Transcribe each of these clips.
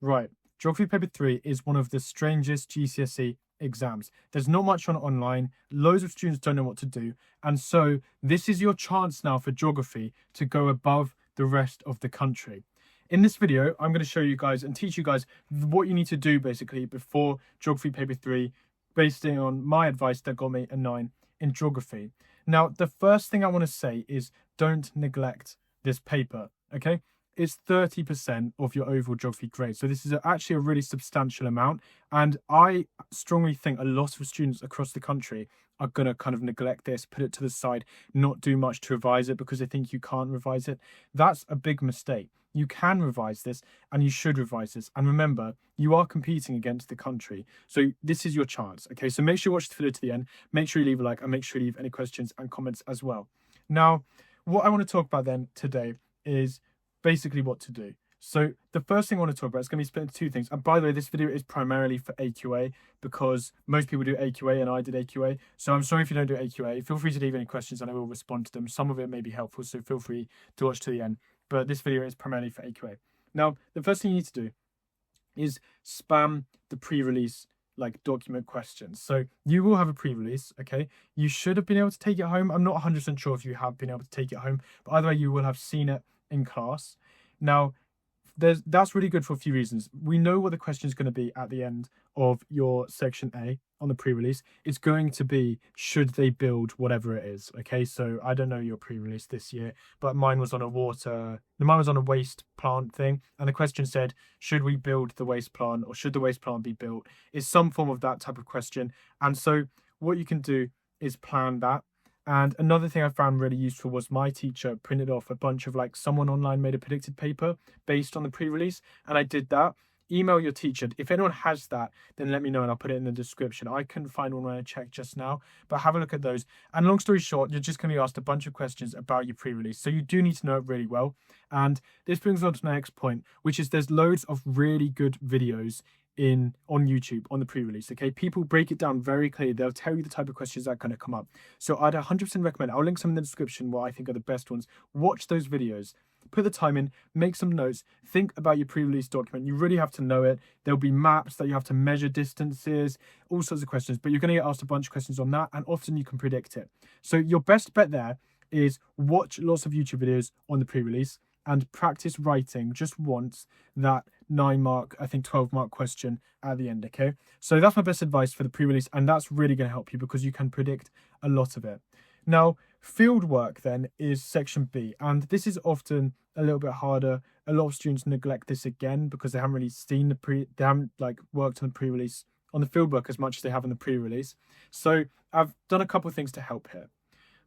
Right. Geography paper 3 is one of the strangest GCSE exams. There's not much on online, loads of students don't know what to do, and so this is your chance now for geography to go above the rest of the country. In this video, I'm going to show you guys and teach you guys what you need to do basically before geography paper 3, based on my advice that got me a 9 in geography. Now, the first thing I want to say is don't neglect this paper, okay? Is 30% of your overall geography grade. So this is actually a really substantial amount. And I strongly think a lot of students across the country are going to kind of neglect this, put it to the side, not do much to revise it because they think you can't revise it. That's a big mistake. You can revise this and you should revise this. And remember, you are competing against the country. So this is your chance. Okay, so make sure you watch the video to the end. Make sure you leave a like and make sure you leave any questions and comments as well. Now, what I want to talk about then today is basically what to do. So the first thing I want to talk about is going to be split into two things. And by the way, this video is primarily for AQA because most people do AQA and I did AQA. So I'm sorry if you don't do AQA. Feel free to leave any questions and I will respond to them. Some of it may be helpful, so feel free to watch to the end. But this video is primarily for AQA. Now, the first thing you need to do is spam the pre-release document questions. So you will have a pre-release, okay? You should have been able to take it home. I'm not 100% sure if you have been able to take it home, but either way, you will have seen it in class. Now, that's really good for a few reasons. We know what the question is going to be at the end of your section A on the pre-release. It's going to be, should they build whatever it is? Okay, so I don't know your pre-release this year, but mine was on a waste plant thing. And the question said, should we build the waste plant or should the waste plant be built? It's some form of that type of question. And so what you can do is plan that. And another thing I found really useful was my teacher printed off a bunch of someone online made a predicted paper based on the pre-release. And I did that. Email your teacher. If anyone has that, then let me know and I'll put it in the description. I couldn't find one when I checked just now, but have a look at those. And long story short, you're just going to be asked a bunch of questions about your pre-release. So you do need to know it really well. And this brings us on to the next point, which is there's loads of really good videos on YouTube on the pre-release. Okay, people break it down very clearly. They'll tell you the type of questions that are going to come up. So I'd 100% recommend, I'll link some in the description what I think are the best ones. Watch those videos, put the time in, make some notes, think about your pre-release document. You really have to know it. There'll be maps that you have to measure distances, all sorts of questions, but you're going to get asked a bunch of questions on that, and often you can predict it. So your best bet there is watch lots of YouTube videos on the pre-release and practice writing just once that 9-mark, I think 12-mark question at the end, okay? So that's my best advice for the pre-release, and that's really going to help you because you can predict a lot of it. Now, fieldwork then is section B, and this is often a little bit harder. A lot of students neglect this again because they haven't really seen they haven't worked on the pre-release on the fieldwork as much as they have on the pre-release. So I've done a couple of things to help here.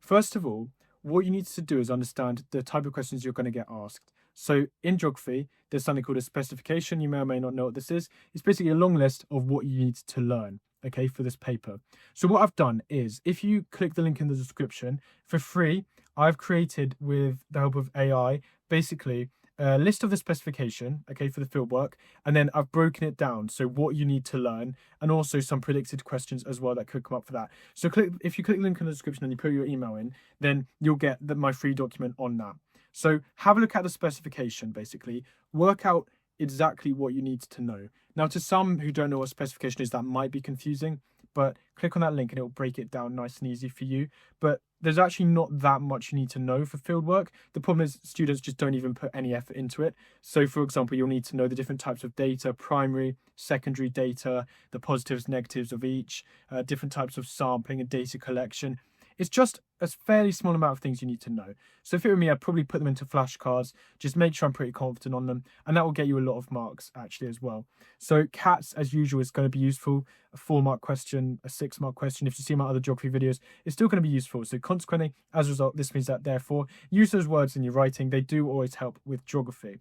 First of all, what you need to do is understand the type of questions you're going to get asked. So in geography, there's something called a specification. You may or may not know what this is. It's basically a long list of what you need to learn, okay, for this paper. So what I've done is, if you click the link in the description, for free, I've created, with the help of AI, basically a list of the specification, okay, for the fieldwork, and then I've broken it down, so what you need to learn, and also some predicted questions as well that could come up for that. So if you click the link in the description and you put your email in, then you'll get my free document on that. So have a look at the specification, basically, work out exactly what you need to know. Now, to some who don't know what specification is, that might be confusing, but click on that link and it will break it down nice and easy for you. But there's actually not that much you need to know for fieldwork. The problem is students just don't even put any effort into it. So for example, you'll need to know the different types of data, primary, secondary data, the positives, negatives of each, different types of sampling and data collection. It's just a fairly small amount of things you need to know. So if it were me, I'd probably put them into flashcards, just make sure I'm pretty confident on them, and that will get you a lot of marks actually as well. So cats, as usual, is going to be useful. A 4-mark question, a 6-mark question. If you see my other geography videos, it's still going to be useful. So consequently, as a result, this means that therefore, use those words in your writing. They do always help with geography.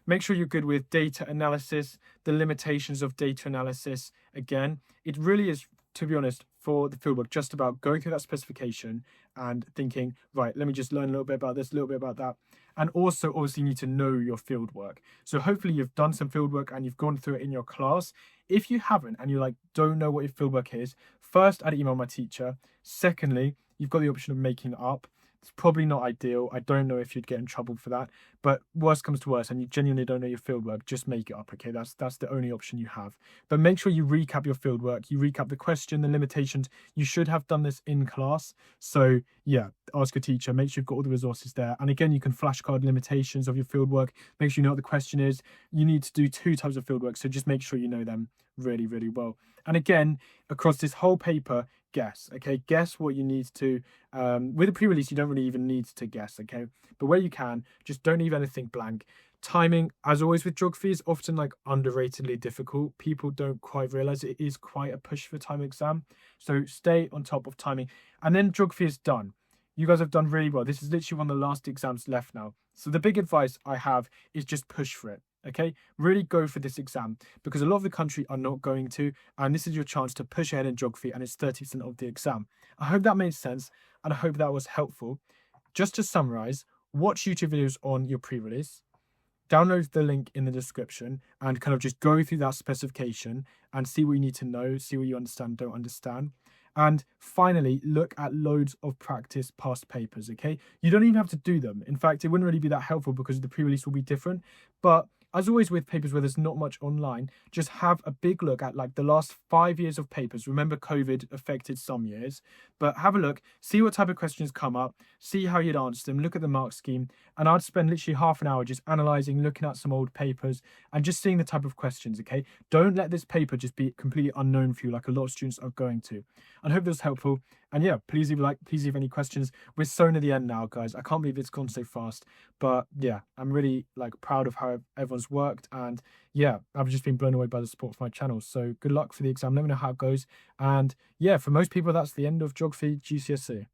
Make sure you're good with data analysis, the limitations of data analysis. Again, it really is, to be honest, for the fieldwork, just about going through that specification and thinking, right, let me just learn a little bit about this, a little bit about that. And also, obviously, you need to know your fieldwork. So hopefully you've done some fieldwork and you've gone through it in your class. If you haven't and you don't know what your fieldwork is, first, I'd email my teacher. Secondly, you've got the option of making it up. It's probably not ideal. I don't know if you'd get in trouble for that, but worst comes to worst and you genuinely don't know your fieldwork, just make it up, okay? That's the only option you have. But make sure you recap your fieldwork, you recap the question, the limitations. You should have done this in class. So yeah, ask your teacher, make sure you've got all the resources there. And again, you can flashcard limitations of your fieldwork, make sure you know what the question is. You need to do 2 types of fieldwork, so just make sure you know them really, really well. And again, across this whole paper, guess, okay? Guess what you need to. With a pre-release, you don't really even need to guess, okay? But where you can, just don't leave anything blank. Timing, as always with geography, is often like underratedly difficult. People don't quite realize it is quite a push for time exam. So stay on top of timing. And then geography is done. You guys have done really well. This is literally one of the last exams left now. So the big advice I have is just push for it. Okay, really go for this exam because a lot of the country are not going to, and this is your chance to push ahead in geography, and it's 30% of the exam. I hope that made sense, and I hope that was helpful. Just to summarize, watch YouTube videos on your pre-release, download the link in the description, and kind of just go through that specification and see what you need to know, see what you understand, don't understand. And finally, look at loads of practice past papers, okay? You don't even have to do them. In fact, it wouldn't really be that helpful because the pre-release will be different. But as always with papers where there's not much online, just have a big look at like the last 5 years of papers. Remember, COVID affected some years, but have a look, see what type of questions come up, see how you'd answer them, look at the mark scheme. And I'd spend literally half an hour just analysing, looking at some old papers and just seeing the type of questions, okay? Don't let this paper just be completely unknown for you like a lot of students are going to. I hope this was helpful. And yeah, please leave a like, please leave any questions. We're so near the end now, guys. I can't believe it's gone so fast. But yeah, I'm really like proud of how everyone's worked. And yeah, I've just been blown away by the support for my channel. So good luck for the exam. Let me know how it goes. And yeah, for most people, that's the end of geography GCSE.